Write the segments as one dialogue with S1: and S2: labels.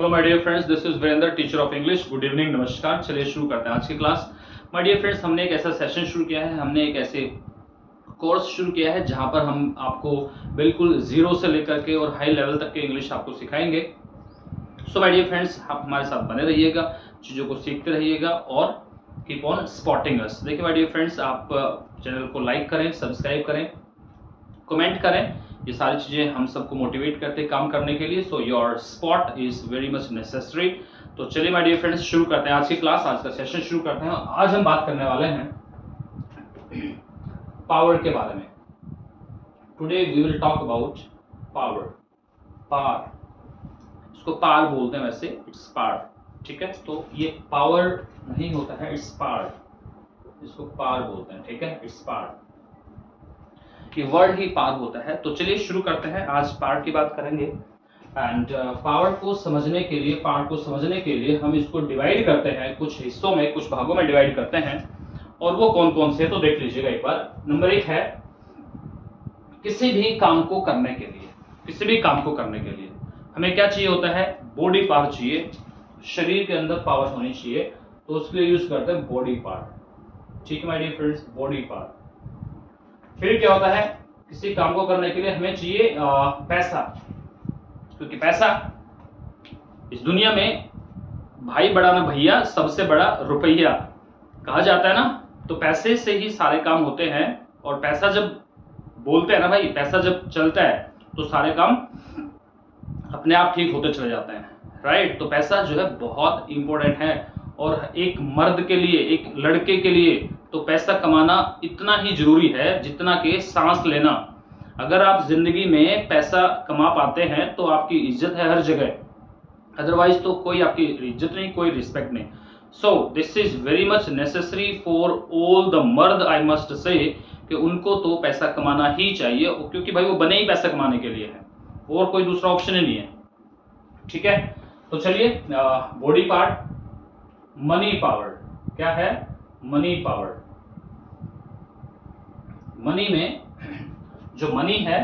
S1: Hello my dear friends, this is Virendra, teacher of English. Good evening, नमस्कार। चलिए शुरू करते हैं आज की क्लास। माय डियर फ्रेंड्स, हमने एक ऐसा सेशन शुरू किया है, हमने एक ऐसे कोर्स शुरू किया है जहां पर हम आपको बिल्कुल जीरो से लेकर के और हाई लेवल तक के इंग्लिश आपको सिखाएंगे। सो माय डियर फ्रेंड्स, आप हमारे साथ बने रहिएगा, चीज़ों को सीखते रहिएगा और कीप ऑन स्पॉटिंग अस। देखिए माय डियर फ्रेंड्स, आप चैनल को लाइक करें, सब्सक्राइब करें, कमेंट करें। ये सारी चीज़ें हम सबको मोटिवेट करते हैं काम करने के लिए। So your spot is very much necessary. तो चलिए माय डियर फ्रेंड्स, शुरू करते हैं आज की क्लास, आज का सेशन शुरू करते हैं। आज हम बात करने वाले हैं पावर के बारे में। Today we will talk about power. Power, इसको पावर बोलते हैं, वैसे इट्स पावर, ठीक है। तो ये पावर नहीं होता है, इट्स पावर, इसको पावर बोलते हैं, ठीक है। इट्स पावर, कि वर्ड ही पावर होता है। तो चलिए शुरू करते हैं, आज पावर की बात करेंगे। एंड पावर को समझने के लिए हम इसको डिवाइड करते हैं कुछ हिस्सों में, कुछ भागों में डिवाइड करते हैं। और वो कौन कौन से, तो देख लीजिएगा एक बार। नंबर 1 है किसी भी काम को करने के लिए हमें क्या चाहिए होता है? बॉडी पावर चाहिए, शरीर के अंदर पावर होनी चाहिए, तो उसके लिए यूज करते हैं बॉडी पावर, ठीक है my dear friends, body power. फिर क्या होता है? किसी काम को करने के लिए हमें चाहिए पैसा, क्योंकि पैसा इस दुनिया में भाई बड़ा ना भैया, सबसे बड़ा रुपया कहा जाता है ना। तो पैसे से ही सारे काम होते हैं, और पैसा जब बोलते हैं ना भाई, पैसा जब चलता है तो सारे काम अपने आप ठीक होते चले जाते हैं, राइट। तो पैसा जो है बहुत इंपॉर्टेंट है, और एक मर्द के लिए, एक लड़के के लिए तो पैसा कमाना इतना ही जरूरी है जितना कि सांस लेना। अगर आप जिंदगी में पैसा कमा पाते हैं तो आपकी इज्जत है हर जगह, अदरवाइज तो कोई आपकी इज्जत नहीं, कोई रिस्पेक्ट नहीं। So this is very much necessary for all the मर्द, आई मस्ट से, कि उनको तो पैसा कमाना ही चाहिए, क्योंकि भाई वो बने ही पैसा कमाने के लिए है, और कोई दूसरा ऑप्शन ही नहीं है, ठीक है। तो चलिए, बॉडी पार्ट, मनी पावर। क्या है? Money power. मनी में जो मनी है,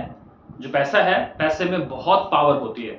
S1: जो पैसा है, पैसे में बहुत पावर होती है,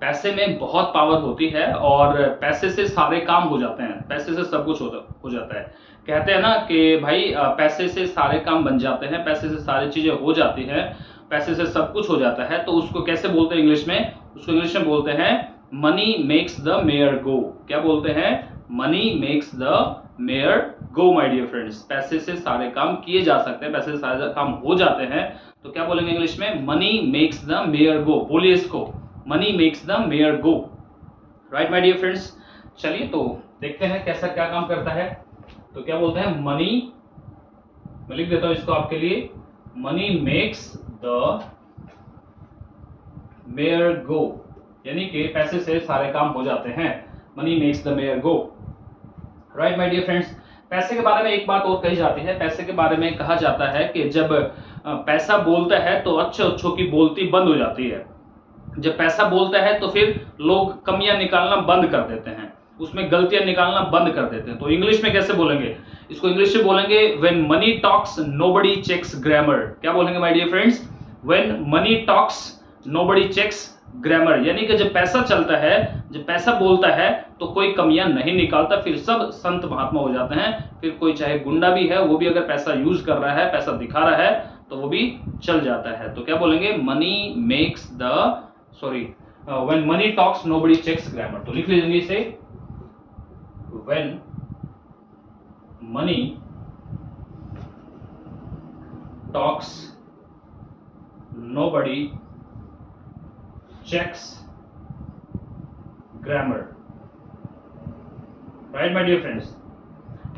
S1: पैसे में बहुत पावर होती है, और पैसे से सारे काम हो जाते हैं, पैसे से सब कुछ हो जाता है। कहते हैं ना कि भाई पैसे से सारे काम बन जाते हैं, पैसे से सारी चीजें हो जाती हैं, पैसे से सब कुछ हो जाता है। तो उसको कैसे बोलते हैं इंग्लिश में? उसको इंग्लिश में बोलते हैं money makes the mare go. क्या बोलते हैं? Money makes the mare go my dear friends. पैसे से सारे काम किए जा सकते हैं, पैसे से सारे काम हो जाते हैं, तो क्या बोलेंगे इंग्लिश में? Money makes the mare go. बोलिए इसको, money makes the mare go, right my dear friends. चलिए तो देखते हैं कैसा क्या काम करता है। तो क्या बोलते हैं? मनी, मैं लिख देता हूं इसको आपके लिए, money makes the mare go, यानी कि पैसे से सारे काम हो जाते हैं, money makes the mare go, right my dear friends. पैसे के बारे में एक बात और कही जाती है, पैसे के बारे में कहा जाता है कि जब पैसा बोलता है तो अच्छों की बोलती बंद हो जाती है। जब पैसा बोलता है तो फिर लोग कमियां निकालना बंद कर देते हैं, उसमें गलतियां निकालना बंद कर देते हैं। तो इंग्लिश में कैसे बोलेंगे इसको? इंग्लिश में बोलेंगे when money talks nobody checks grammar. क्या बोलेंगे my dear friends? When money talks nobody checks grammar, यानी कि जब पैसा चलता है, जब पैसा बोलता है तो कोई कमियां नहीं निकालता, फिर सब संत महात्मा हो जाते हैं। फिर कोई चाहे गुंडा भी है, वो भी अगर पैसा यूज कर रहा है, पैसा दिखा रहा है, तो वो भी चल जाता है। तो क्या बोलेंगे? Money makes the, sorry, when money talks nobody checks grammar. तो लिख लीजिए इसे, when money talks nobody checks grammar, right my dear friends.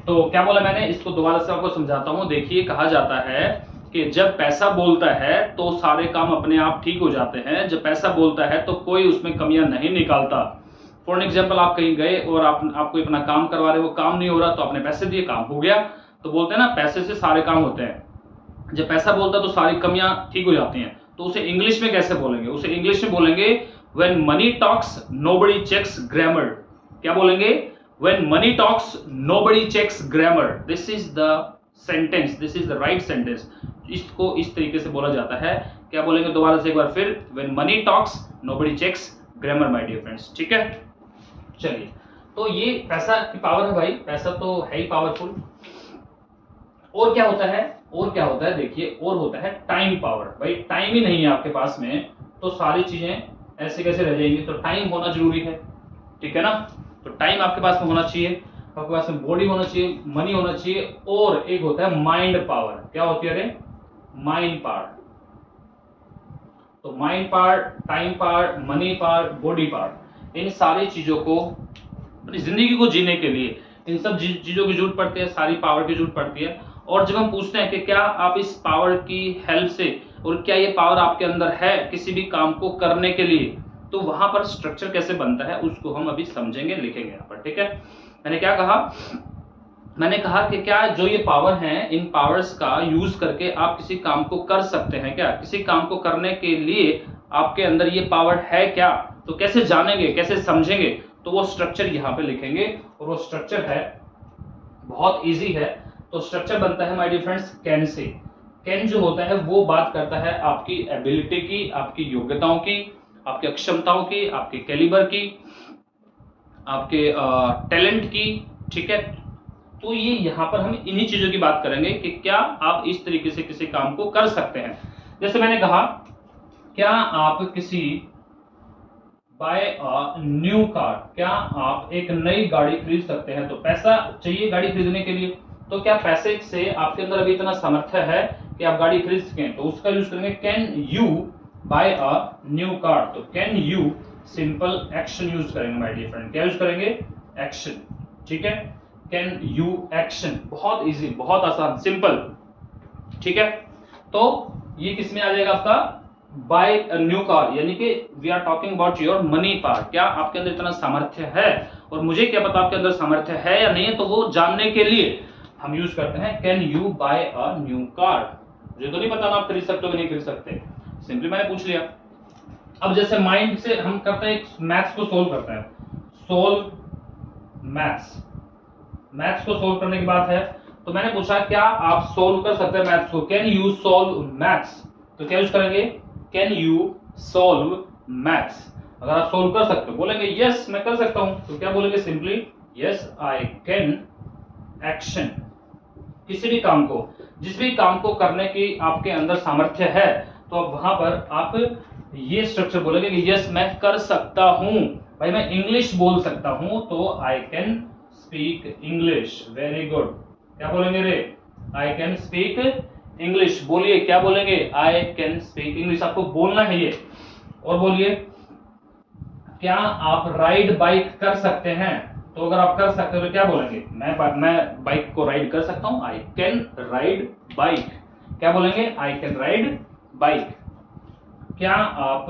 S1: तो क्या बोला मैंने? इसको दोबारा से आपको समझाता हूं। देखिए, कहा जाता है कि जब पैसा बोलता है तो सारे काम अपने आप ठीक हो जाते हैं, जब पैसा बोलता है तो कोई उसमें कमियां नहीं निकालता। फॉर एग्जाम्पल, आप कहीं गए और आप कोई अपना काम करवा रहे, वो काम नहीं हो रहा, तो आपने पैसे दिए, काम हो गया। तो बोलते हैं ना, पैसे से सारे काम होते हैं। जब पैसा बोलता है तो सारी कमियां ठीक हो जाती हैं। तो उसे इंग्लिश में कैसे बोलेंगे? उसे इंग्लिश में बोलेंगे when money talks nobody checks grammar. क्या बोलेंगे? When money talks nobody checks grammar. This is the sentence, this is the right sentence. इसको इस तरीके से बोला जाता है। क्या बोलेंगे दोबारा से एक बार फिर? When money talks nobody checks grammar my dear friends, ठीक है। चलिए, तो ये पैसा की पावर है भाई, पैसा तो है ही पावरफुल। और क्या होता है, और क्या होता है देखिए, और होता है टाइम पावर। भाई टाइम ही नहीं है आपके पास में तो सारी चीजें ऐसे कैसे रह जाएंगी, तो टाइम होना जरूरी है, ठीक है ना। तो टाइम आपके पास में होना चाहिए, आपके पास में बॉडी होना चाहिए, मनी होना चाहिए, और एक होता है माइंड पावर। क्या होती है अरे, माइंड पावर। तो mind power, time power, money power, body power, इन सारी चीजों को अपनी जिंदगी को जीने के लिए इन सब चीजों की जरूरत पड़ती है, सारी पावर की जरूरत पड़ती है। और जब हम पूछते हैं कि क्या आप इस पावर की हेल्प से, और क्या ये पावर आपके अंदर है किसी भी काम को करने के लिए, तो वहां पर स्ट्रक्चर कैसे बनता है उसको हम अभी समझेंगे, लिखेंगे यहाँ पर, ठीक है। मैंने क्या कहा, मैंने कहा कि क्या जो ये पावर हैं, इन पावर्स का यूज करके आप किसी काम को कर सकते हैं क्या, किसी काम को करने के लिए आपके अंदर ये पावर है क्या, तो कैसे जानेंगे, कैसे समझेंगे, तो वो स्ट्रक्चर यहाँ पे लिखेंगे। और वो स्ट्रक्चर है, बहुत इजी है। तो स्ट्रक्चर बनता है my dear friends can say. Can जो होता है वो बात करता है आपकी एबिलिटी की, आपकी योग्यताओं की, आपकी अक्षमताओं की, आपके कैलिबर की, आपके टैलेंट की, ठीक है। तो ये यहाँ पर हम इन्हीं चीजों की बात करेंगे कि क्या आप इस तरीके से किसी काम को कर सकते हैं। जैसे मैंने कहा, क्या आप किसी बाय अ न्यू कार, क्या आप एक नई गाड़ी खरीद सकते हैं। तो पैसा चाहिए गाड़ी खरीदने के लिए, तो क्या पैसे से आपके अंदर अभी इतना सामर्थ्य है कि आप गाड़ी खरीद सकें, तो उसका यूज करेंगे can you buy a new car. तो can you simple action use करेंगे माय डियर फ्रेंड, क्या यूज करेंगे, एक्शन, ठीक है। कैन यू एक्शन, बहुत इजी, बहुत आसान, सिंपल, ठीक है। तो ये किस में आ जाएगा आपका, बाय अ न्यू कार, यानी कि we are talking about your money power. क्या आपके अंदर इतना सामर्थ्य है, और मुझे क्या पता आपके अंदर सामर्थ्य है या नहीं है, तो वो जानने के लिए हम यूज करते हैं can you buy a new car. मुझे तो नहीं पता ना आप खरीद सकते हो कि नहीं खरीद सकते, सिंपली मैंने पूछ लिया। अब जैसे माइंड से हम करते हैं, मैथ्स को सोल्व करते हैं, सोल्व मैथ्स, मैथ्स को सोल्व करने की बात है। तो मैंने पूछा क्या आप सोल्व कर सकते हैं मैथ्स को, कैन यू सोल्व मैथ्स। तो क्या यूज करेंगे, कैन यू सोल्व मैथ्स। अगर आप सोल्व कर सकते हो, बोलेंगे यस मैं कर सकता हूं, तो क्या बोलेंगे, simply yes I can action. किसी भी काम को, जिस भी काम को करने की आपके अंदर सामर्थ्य है, तो अब वहां पर आप ये स्ट्रक्चर बोलेंगे कि यस मैं कर सकता हूं। भाई मैं इंग्लिश बोल सकता हूं, तो I can speak English, very good. क्या बोलेंगे रे, आई कैन स्पीक इंग्लिश। बोलिए क्या बोलेंगे, आई कैन स्पीक इंग्लिश, आपको बोलना है ये। और बोलिए, क्या आप राइड बाइक कर सकते हैं। तो अगर आप कर सकते हो तो क्या बोलेंगे, मैं बाइक को राइड कर सकता हूं, आई कैन राइड बाइक। क्या बोलेंगे, आई कैन राइड बाइक। क्या आप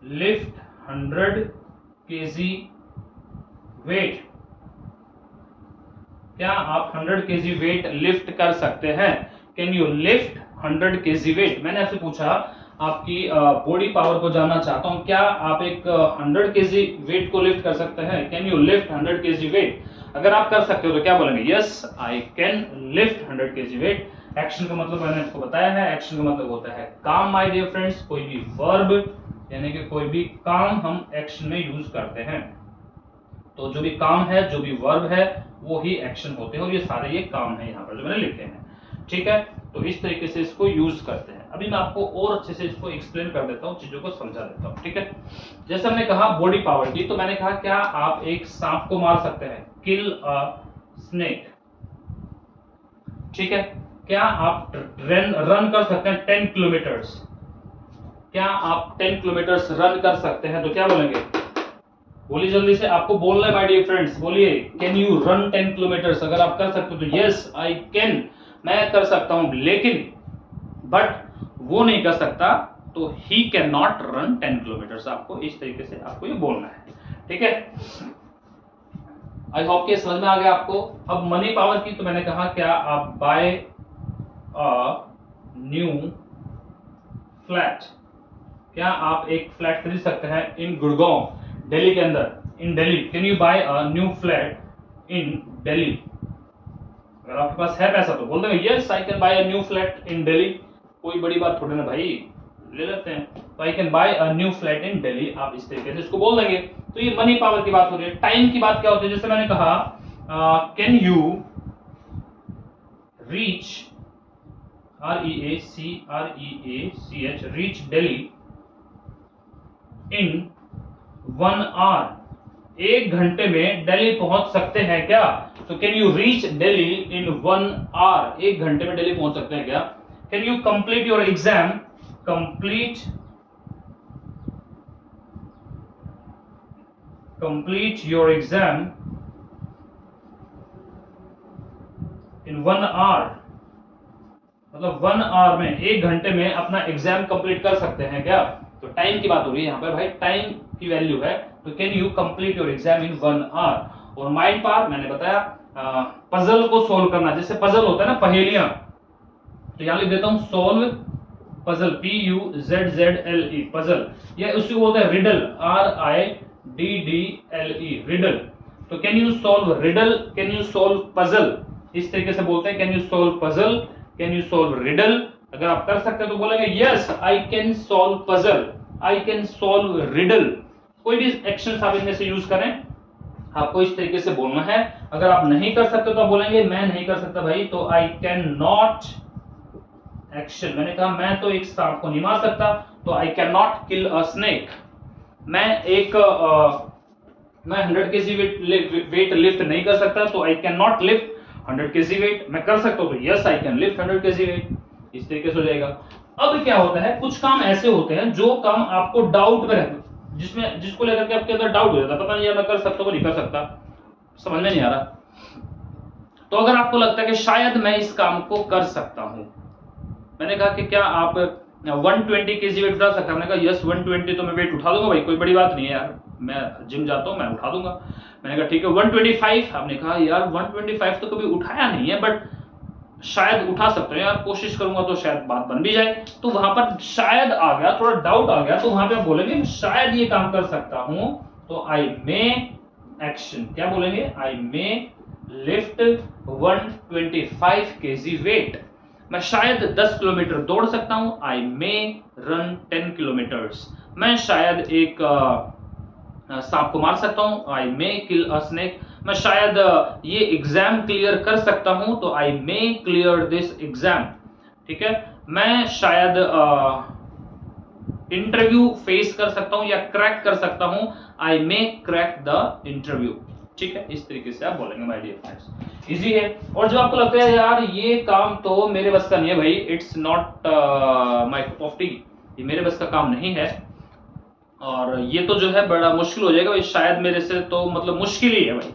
S1: लिफ्ट 100 केजी वेट, क्या आप 100 केजी वेट लिफ्ट कर सकते हैं, can you lift 100 KG weight. मैंने आपसे पूछा, आपकी बॉडी पावर को जानना चाहता हूं, क्या आप एक 100 केजी वेट को लिफ्ट कर सकते हैं, can you lift 100 KG weight. अगर आप कर सकते हो तो क्या बोलेंगे, yes I can lift 100 KG weight. Action का मतलब मैंने आपको बताया है, एक्शन का मतलब होता है काम माय डियर फ्रेंड्स। कोई भी वर्ब यानी कि कोई भी काम हम एक्शन में यूज करते हैं, तो जो भी काम है, जो भी वर्ब है, वो ही एक्शन होते हैं, और ये सारे ये काम है यहाँ पर जो मैंने लिखे हैं, ठीक है। तो इस तरीके से इसको यूज करते हैं। अभी मैं आपको और अच्छे से इसको एक्सप्लेन कर देता हूँ, चीजों को समझा देता हूँ, ठीक है। जैसे हमने कहा बॉडी पावर की, तो मैंने कहा क्या आप एक सांप को मार सकते हैं, किल अ स्नेक, ठीक है। क्या आप रन कर सकते हैं 10 किलोमीटर्स, क्या आप 10 किलोमीटर्स रन कर सकते हैं, तो क्या बोलेंगे, बोलिए जल्दी से, आपको बोलना है माय डियर फ्रेंड्स, बोलिए कैन यू रन 10 किलोमीटर्स। अगर आप कर सकते हो तो यस आई कैन, मैं कर सकता हूं, लेकिन बट वो नहीं कर सकता, तो he can not run 10 kilometres. आपको इस तरीके से आपको ये बोलना है, ठीक है। आई होप कि समझ में आ गया आपको। अब मनी पावर की, तो मैंने कहा क्या आप बाय अ न्यू फ्लैट, क्या आप एक फ्लैट खरीद सकते हैं इन गुड़गांव, दिल्ली के अंदर, in Delhi, can you buy a new flat in Delhi. अगर आपके पास है पैसा तो बोल देंगे yes I can buy a new flat in Delhi. कोई बड़ी बात थोड़ी ना भाई, ले लेते हैं। तो I can buy a new flat in Delhi, आप इस तरीके से इसको बोल देंगे। तो ये मनी पावर की बात हो रही है। टाइम की बात क्या होती है, जैसे मैंने कहा can you reach REACH reach Delhi in 1 hour, 1 घंटे में दिल्ली पहुंच सकते हैं क्या? तो can you reach Delhi in 1 hour, 1 घंटे में दिल्ली पहुंच सकते हैं क्या? Can you complete your exam, complete your exam in 1 hour, मतलब 1 आवर में, 1 घंटे में अपना एग्जाम कंप्लीट कर सकते हैं क्या? तो टाइम की बात हो रही है यहाँ पर भाई, टाइम की वैल्यू है, तो can you complete your exam in 1 hour. और माइंड पावर मैंने बताया पजल को सोल्व करना, जैसे पजल होता है ना, पहेलियां, तो यहां लिख देता हूं सोल्व पजल, PUZZLE पजल, या उसी को बोलते हैं रिडल, RIDDLE रिडल। तो can you solve riddle, can you solve puzzle, इस तरीके से बोलते हैं, can you solve puzzle, can you solve riddle. अगर आप कर सकते हैं तो बोलेंगे yes I can solve puzzle, I can solve riddle. कोई भी एक्शन आप इनमें से यूज करें, आपको इस तरीके से बोलना है। अगर आप नहीं कर सकते तो आप बोलेंगे मैं नहीं कर सकता भाई, तो आई कैन नॉट एक्शन, मैंने कहा मैं तो एक सांप को नहीं मार सकता, तो I can not kill a snake. मैं 100 kg वेट लिफ्ट नहीं कर सकता, तो I can not lift 100 kg weight. मैं कर सकता हूं तो yes I can lift 100 kg weight, इस तरीके से हो जाएगा। अब क्या होता है, कुछ काम ऐसे होते हैं जो काम आपको डाउट में रहते, जिसको लेकर के आपके अंदर डाउट हो जाता है, पता नहीं यार मैं कर सकता हूं नहीं कर सकता, समझ में नहीं आ रहा। तो अगर आपको लगता है कि शायद मैं इस काम को कर सकता हूं, मैंने कहा कि क्या आप 120 kg वेट उठा सकते हैं? मैंने कहा यस 120 तो मैं वेट उठा दूंगा भाई, कोई बड़ी बात नहीं है यार, मैं जिम जाता हूं, मैं उठा दूंगा। मैंने कहा ठीक है 125, आपने कहा यार 125 तो कभी उठाया नहीं है, बट शायद उठा सकते हैं यार, कोशिश करूंगा तो शायद बात बन भी जाए। तो वहां पर शायद आ गया, थोड़ा डाउट आ गया, तो वहां पे आप बोलेंगे शायद ये काम कर सकता हूं, तो आई मे एक्शन, क्या बोलेंगे, आई मे लिफ्ट 125 kg वेट। मैं शायद 10 किलोमीटर दौड़ सकता हूं, आई मे रन 10 किलोमीटर्स। मैं शायद एक सांप को मार सकता हूं, आई मे किल अ स्नेक। मैं शायद ये एग्जाम क्लियर कर सकता हूं, तो आई मे क्लियर दिस एग्जाम। ठीक है, मैं शायद इंटरव्यू फेस कर सकता हूं या क्रैक कर सकता हूं, आई मे क्रैक द इंटरव्यू। ठीक है, इस तरीके से आप बोलेंगे माय डियर फ्रेंड्स, इजी है। और जब आपको लगता है यार ये काम तो मेरे बस का नहीं है भाई, it's not my cup of T, ये मेरे बस का काम नहीं है, और ये तो जो है बड़ा मुश्किल हो जाएगा भाई, शायद मेरे से तो मतलब मुश्किल ही है भाई,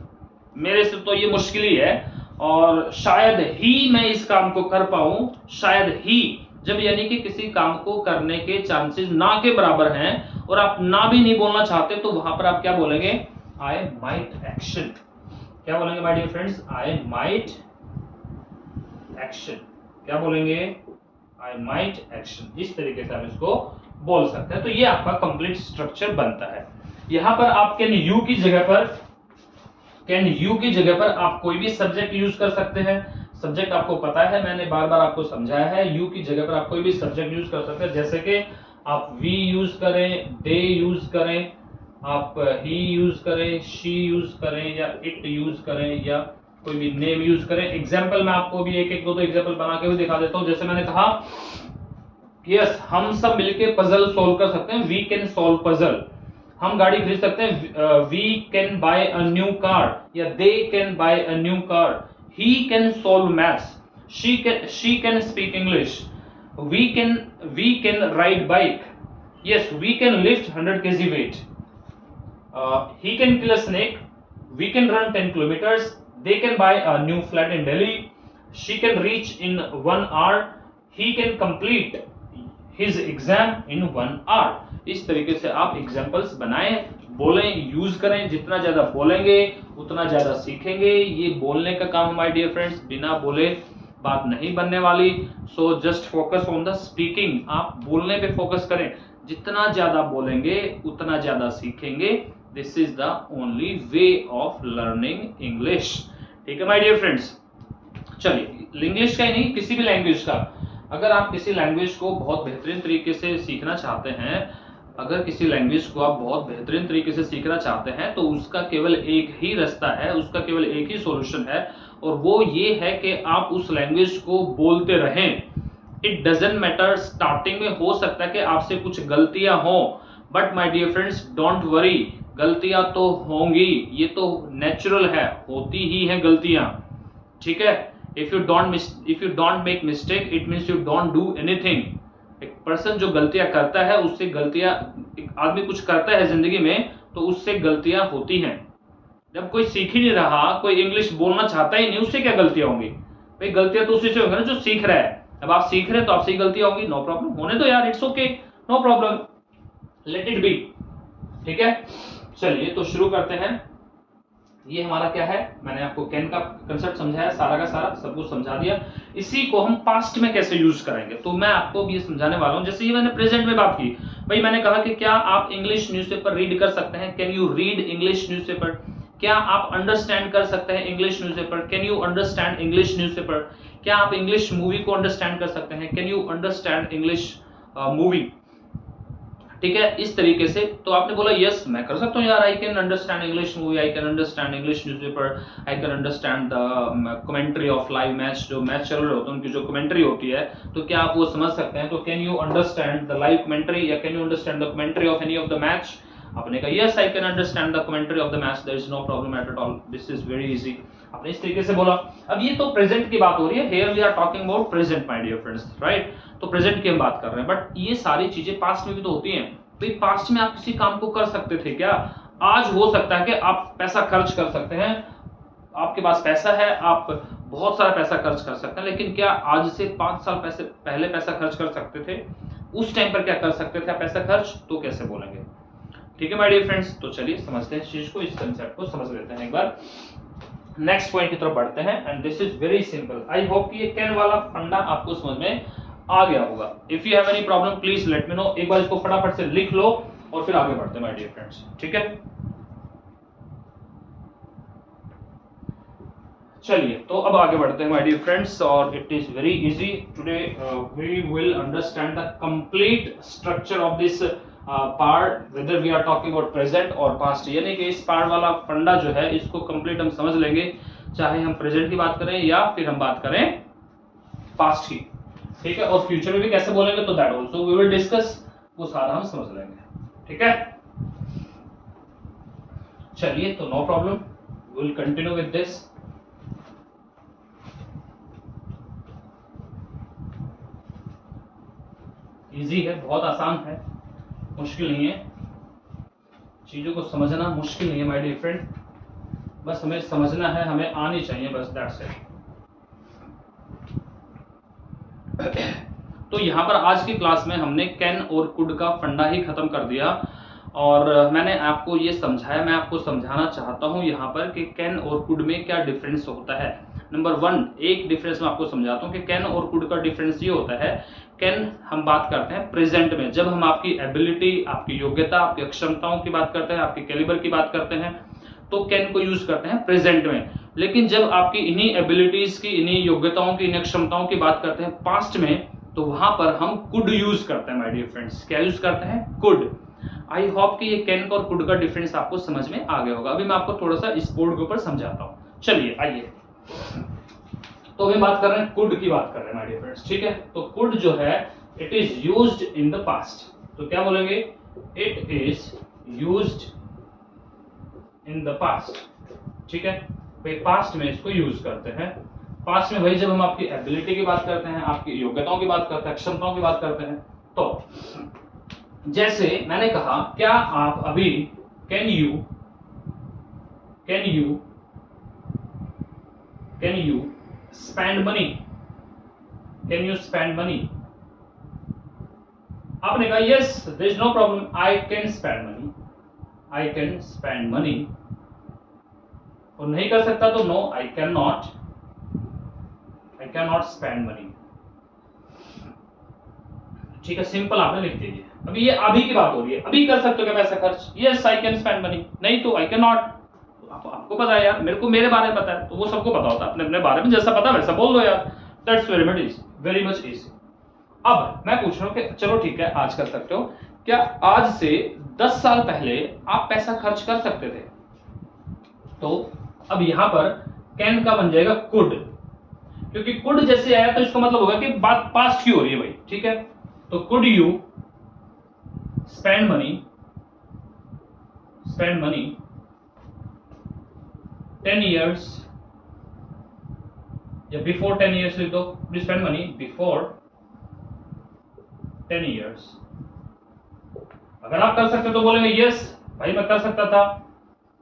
S1: मेरे से तो ये मुश्किल ही है, और शायद ही मैं इस काम को कर पाऊं, शायद ही, जब यानी कि किसी काम को करने के चांसेस ना के बराबर हैं और आप ना भी नहीं बोलना चाहते, तो वहां पर आप क्या बोलेंगे, आई माइट एक्शन। क्या बोलेंगे my dear friends, I might action. क्या बोलेंगे, आई माइट एक्शन। इस तरीके से आप इसको बोल सकते हैं। तो ये आपका कंप्लीट स्ट्रक्चर बनता है। यहां पर आप कैन यू की जगह पर आप कोई भी सब्जेक्ट यूज कर सकते हैं। सब्जेक्ट आपको पता है, मैंने बार बार आपको समझाया है, यू की जगह पर आप कोई भी सब्जेक्ट यूज कर सकते हैं, जैसे कि आप वी यूज करें, दे यूज करें, आप ही यूज करें, शी यूज करें, या इट यूज करें, या कोई भी नेम यूज करें। एग्जाम्पल मैं आपको भी एक दो एग्जाम्पल बना के भी दिखा देता हूं। जैसे मैंने कहा यस हम सब मिलके पजल सोल्व कर सकते हैं, वी कैन सोल्व पजल। हम गाड़ी खरीद सकते हैं, we can buy a new car, या they can buy a new car. He can solve maths, she can speak English, we can ride bike, yes we can lift 100 kg weight, he can kill a snake, we can run 10 kilometers, they can buy a new flat in Delhi, she can reach in 1 hour, he can complete his exam in 1 hour। इस तरीके से आप examples बनाएं, बोलें, use करें। जितना ज्यादा बोलेंगे उतना ज्यादा सीखेंगे। ये बोलने का काम माय डियर फ्रेंड्स, बिना बोले बात नहीं बनने वाली। So just focus on the speaking, आप बोलने पे फोकस करें। जितना ज्यादा बोलेंगे उतना ज्यादा सीखेंगे। This is the only way of learning English. ठीक है माय डियर फ्रेंड्स, चलिए इंग्लिश का ही नहीं, किसी भी लैंग्वेज का अगर आप किसी लैंग्वेज को बहुत बेहतरीन तरीके से सीखना चाहते हैं, अगर किसी लैंग्वेज को आप बहुत बेहतरीन तरीके से सीखना चाहते हैं तो उसका केवल एक ही रास्ता है, उसका केवल एक ही सॉल्यूशन है, और वो ये है कि आप उस लैंग्वेज को बोलते रहें। इट डजंट मैटर, स्टार्टिंग में हो सकता है कि आपसे कुछ गलतियां हो, but my dear friends don't worry, गलतियां तो होंगी, ये तो नेचुरल है, होती ही है गलतियां, ठीक है। If you don't make mistake it means you don't do anything. एक पर्सन जो गलतियां करता है, उससे गलतियां, एक आदमी कुछ करता है जिंदगी में तो उससे गलतियां होती हैं। जब कोई सीख ही नहीं रहा, कोई इंग्लिश बोलना चाहता ही नहीं, उससे क्या गलतियां होंगी भाई? गलतियां तो उसी से होंगी ना जो सीख रहा है। अब आप सीख रहे हैं तो आपसे ही गलतियां होंगी, नो प्रॉब्लम, होने दो यार, it's okay, no problem, let it be, ठीक है। चलिए तो शुरू करते हैं। ये हमारा क्या है, मैंने आपको कैन का कंसेप्ट समझाया, सारा का सारा सब कुछ समझा दिया। इसी को हम पास्ट में कैसे यूज करेंगे तो मैं आपको भी ये समझाने वाला हूं। जैसे ये मैंने प्रेजेंट में बात की, भाई मैंने कहा कि क्या आप इंग्लिश न्यूज़पेपर रीड कर सकते हैं, can you read English newspaper? क्या आप अंडरस्टैंड कर सकते हैं English newspaper? Can you understand English newspaper? क्या आप इंग्लिश मूवी को अंडरस्टैंड कर सकते हैं? Can you understand English movie? ठीक है, इस तरीके से। तो आपने बोला यस मैं कर सकता हूँ यार, आई can understand English movie, I can understand English newspaper, I can understand the commentary of live match, जो मैच चल रहे होते हैं उनकी जो कमेंट्री होती है, तो क्या आप वो समझ सकते हैं? तो can you understand the live commentary या can you understand the commentary of any of the match? आपने कहा yes I can understand the commentary of the match, there is no problem at all, this is very easy. आपने इस तरीके से बोला। अब ये तो प्रेजेंट की बात हो रही है, here we are talking about present my dear friends, right? तो प्रेजेंट की हम बात कर रहे हैं, बट ये सारी चीजें पास्ट में भी तो होती हैं। भाई पास्ट में आप किसी काम को कर सकते थे क्या? आज हो सकता है कि आप पैसा खर्च कर सकते हैं, आपके पास पैसा है, आप बहुत सारा पैसा खर्च कर सकते हैं, लेकिन क्या आज से 5 साल पहले पैसा खर्च कर सकते थे? उस टाइम पर क्या कर सकते थे पैसा खर्च? तो कैसे बोलेंगे? ठीक है माय डियर फ्रेंड्स, तो चलिए समझते हैं इस चीज को, इस कंसेप्ट को समझ लेते हैं एक बार। नेक्स्ट पॉइंट की तरफ बढ़ते हैं, and this is very simple. I hope कि ये कैन वाला फंडा आपको समझ में आ गया होगा। If you have any problem please let me know. एक बार इसको फटाफट से लिख लो और फिर आगे बढ़ते हैं माय डियर फ्रेंड्स, ठीक है। चलिए तो अब आगे बढ़ते हैं माय डियर फ्रेंड्स, और it is very easy. Today we will understand the complete structure of this part, whether we are talking about present और पास्ट। यानी कि इस पार्ट वाला फंडा जो है इसको कंप्लीट हम समझ लेंगे, चाहे हम प्रेजेंट की बात करें या फिर हम बात करें पास्ट की, ठीक है। और फ्यूचर में भी कैसे बोलेंगे तो that also we will discuss, वो सारा हम समझ लेंगे, ठीक है। चलिए तो no problem, we will continue with this. Easy है, बहुत आसान है, मुश्किल नहीं है। चीजों को समझना मुश्किल नहीं है माय डियर फ्रेंड, बस हमें समझना है, हमें आनी चाहिए, बस दैट्स इट। तो यहाँ पर आज की क्लास में हमने कैन और कुड का फंडा ही खत्म कर दिया, और मैंने आपको ये समझाया, मैं आपको समझाना चाहता हूँ यहाँ पर कि कैन और कुड में क्या डिफरेंस होता है। नंबर 1, एक डिफरेंस मैं आपको समझाता हूँ कि कैन और कुड का डिफरेंस ये होता है, कैन हम बात करते हैं प्रेजेंट में, जब हम आपकी एबिलिटी, आपकी योग्यता, आपकी क्षमताओं की बात करते हैं, आपके कैलिबर की बात करते हैं, तो कैन को यूज करते हैं प्रेजेंट में। लेकिन जब आपकी इन्हीं एबिलिटीज की, इन्हीं योग्यताओं की, इन्हीं क्षमताओं की बात करते हैं पास्ट में, तो वहां पर हम कुड यूज करते हैं माय डियर फ्रेंड्स। क्या यूज करते हैं? कुड। आई होप कि ये कैन का और कुड का डिफरेंस आपको समझ में आ गया होगा। अभी मैं आपको थोड़ा सा इस बोर्ड के ऊपर समझाता हूँ। चलिए आइए, तो अभी बात कर रहे हैं कुड की, बात कर रहे हैं माय डियर फ्रेंड्स, ठीक है। तो कुड जो है it is used in the past, तो क्या बोलेंगे? It is used in the past, ठीक है। भाई पास्ट में इसको यूज करते हैं। पास्ट में भाई जब हम आपकी एबिलिटी की बात करते हैं, आपकी योग्यताओं की बात करते हैं, क्षमताओं की बात करते हैं, तो जैसे मैंने कहा, क्या आप अभी can you spend money? Can you spend money? आपने कहा yes there is no problem, I can spend money, I can spend money. और नहीं कर सकता तो no, I can not spend money, ठीक है। सिंपल आपने लिख दीजिए। अभी ये अभी की बात हो रही है, अभी कर सकते हो क्या पैसा खर्च? Yes I can spend money, नहीं तो आई कैन नॉट। आपको पता है यार, मेरे को मेरे बारे में पता है, तो वो सबको पता होता है, अपने अपने बारे में जैसा पता है वैसा बोल दो यार, दैट्स वेरी मच इजी। अब मैं पूछ रहा हूं कि चलो ठीक है आज कर सकते हो, क्या आज से 10 साल पहले आप पैसा खर्च कर सकते थे? तो अब यहां पर कैन का बन जाएगा कुड, क्योंकि कुड जैसे आया तो इसका मतलब होगा कि बात पास्ट की हो रही है भाई, ठीक है। तो could you spend money 10 years या बिफोर 10 years लिख दो, please spend money before 10 years। अगर आप कर सकते तो बोलेंगे यस भाई मैं कर सकता था,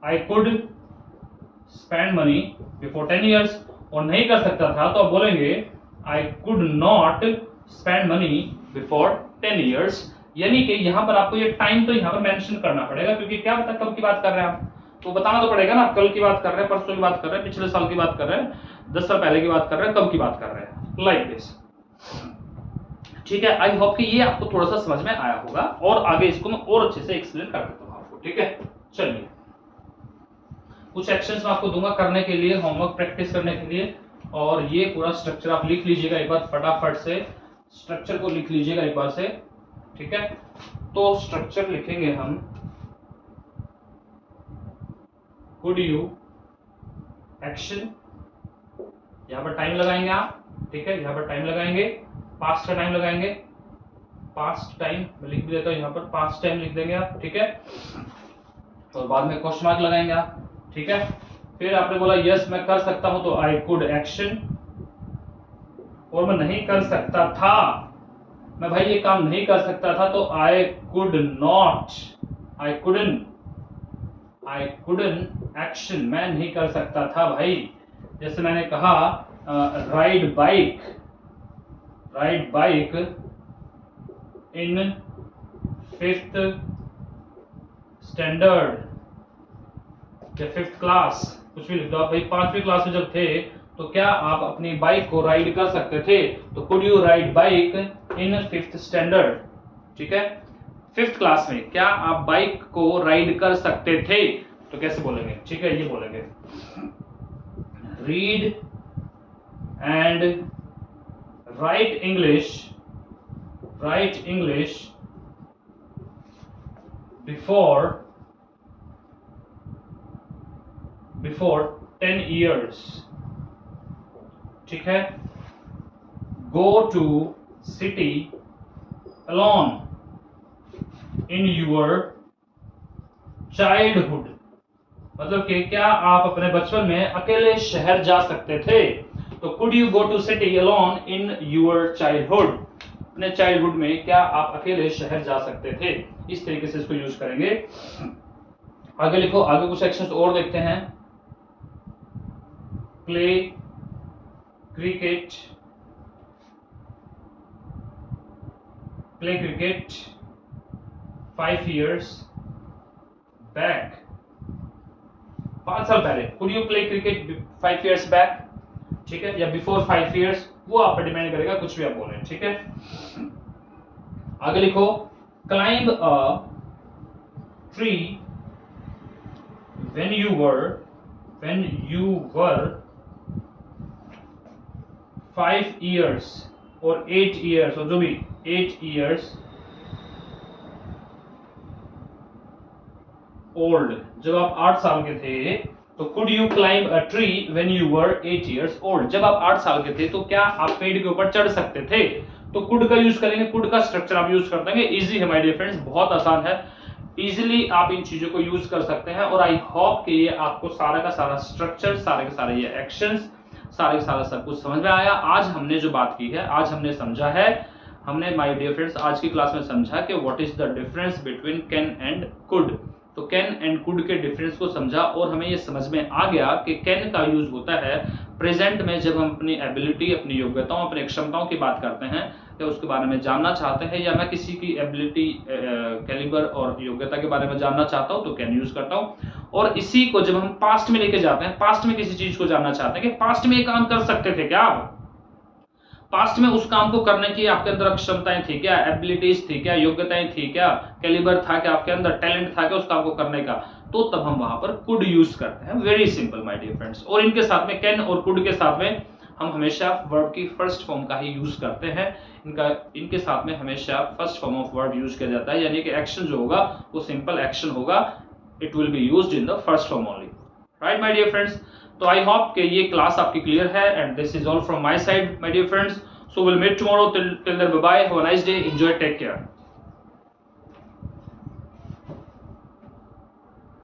S1: I could spend money before 10 years, और नहीं कर सकता था तो आप बोलेंगे I could not spend money before 10 years। यानी कि यहां पर आपको ये टाइम तो यहां पर मेंशन करना पड़ेगा, क्योंकि क्या पता कब की बात कर रहे हैं आप, तो बताना तो पड़ेगा ना, कल की बात कर रहे हैं, परसों की बात कर रहे हैं, पिछले साल की बात कर रहे हैं, 10 साल पहले की बात कर रहे हैं, कब की बात कर रहे हैं, लाइक दिस। ठीक है, आई होप कि ये आपको थोड़ा सा समझ में आया होगा, और आगे इसको मैं और अच्छे से एक्सप्लेन कर देता हूं आपको। ठीक है, चलिए कुछ एक्शंस मैं आपको दूंगा करने के लिए, होमवर्क प्रैक्टिस करने के लिए, और ये पूरा स्ट्रक्चर आप लिख लीजिएगा एक बार, फटाफट से स्ट्रक्चर को लिख लीजिएगा एक बार से। ठीक है, तो स्ट्रक्चर लिखेंगे हम, कुड यू एक्शन, यहां पर टाइम लगाएंगे आप, ठीक है, यहां पर टाइम लगाएंगे, पास्ट का टाइम लगाएंगे, पास्ट टाइम मैं लिख भी देता हूं, यहां पर पास्ट टाइम लिख देंगे आप, ठीक है, और बाद में क्वेश्चन मार्क लगाएंगे आप, ठीक है। फिर आपने बोला यस मैं कर सकता हूं, तो आई कुड एक्शन, और मैं नहीं कर सकता था, मैं भाई ये काम नहीं कर सकता था, तो I could not, I couldn't action, मैं नहीं कर सकता था भाई। जैसे मैंने कहा ride bike in 5th standard या 5th क्लास, कुछ भी लिख दो आप भाई, 5वीं क्लास में जब थे तो क्या आप अपनी बाइक को राइड कर सकते थे? तो could you ride bike in 5th standard, ठीक है, 5th क्लास में क्या आप बाइक को राइड कर सकते थे? तो कैसे बोलेंगे? ठीक है, ये बोलेंगे read and write English before 10 years, ठीक है, go to city alone in your childhood, मतलब कि क्या आप अपने बचपन में अकेले शहर जा सकते थे? तो could you go to city alone in your childhood, अपने चाइल्डहुड में क्या आप अकेले शहर जा सकते थे? इस तरीके से इसको यूज करेंगे। आगे लिखो, आगे कुछ एक्शंस और देखते हैं। प्ले क्रिकेट 5 years बैक, 5 साल पहले, could you play cricket 5 years back, ठीक है, या बिफोर 5 years, वो आप पर डिपेंड करेगा, कुछ भी आप बोलें, ठीक है। आगे लिखो, climb a tree when you were 5 years और 8 years, और जो भी 8 years ओल्ड, जब आप 8 साल के थे, तो could you climb a tree when you were 8 years old, जब आप 8 साल के थे तो क्या आप पेड़ के ऊपर चढ़ सकते थे? तो कुड का यूज करेंगे, कुड का स्ट्रक्चर आप यूज कर देंगे। इजी है माय डियर फ्रेंड्स, बहुत आसान है, इजीली आप इन चीजों को यूज कर सकते हैं, और आई होप कि ये आपको सारा का सारा स्ट्रक्चर, सारे के सारे ये एक्शंस, सारे का सारा सब कुछ समझ में आया। आज हमने जो बात की है, आज हमने समझा है, हमने माय डियर फ्रेंड्स आज की क्लास में समझा कि what is the difference between can and could. तो कैन एंड कुड के डिफरेंस को समझा, और हमें ये समझ में आ गया कि कैन का यूज होता है प्रेजेंट में, जब हम अपनी एबिलिटी, अपनी योग्यताओं, अपनी क्षमताओं की बात करते हैं या उसके बारे में जानना चाहते हैं, या मैं किसी की एबिलिटी, कैलिबर और योग्यता के बारे में जानना चाहता हूं तो कैन यूज करता हूं। और इसी को जब हम पास्ट में लेके जाते हैं, पास्ट में किसी चीज को जानना चाहते हैं कि पास्ट में ये काम कर सकते थे क्या आप, पास्ट में उस काम को करने की आपके अंदर क्षमताएं थी क्या, एबिलिटीज थी क्या, योग्यताएं थी क्या, कैलिबर था क्या, आपके अंदर टैलेंट था क्या उस काम को करने का, तो तब हम वहां पर कुड यूज करते हैं। Very simple my dear friends. और इनके साथ में कैन और कुड के साथ में हम हमेशा वर्ब की फर्स्ट फॉर्म का ही यूज करते हैं। इनके साथ में हमेशा first form of verb use किया जाता है, यानी कि एक्शन जो होगा वो सिंपल एक्शन होगा, it will be used in the first form only. Right my dear friends, तो आई होप कि ये क्लास आपकी क्लियर है and this is all from my side my dear friends. So will meet tomorrow, till then bye bye, have a nice day, enjoy, take care.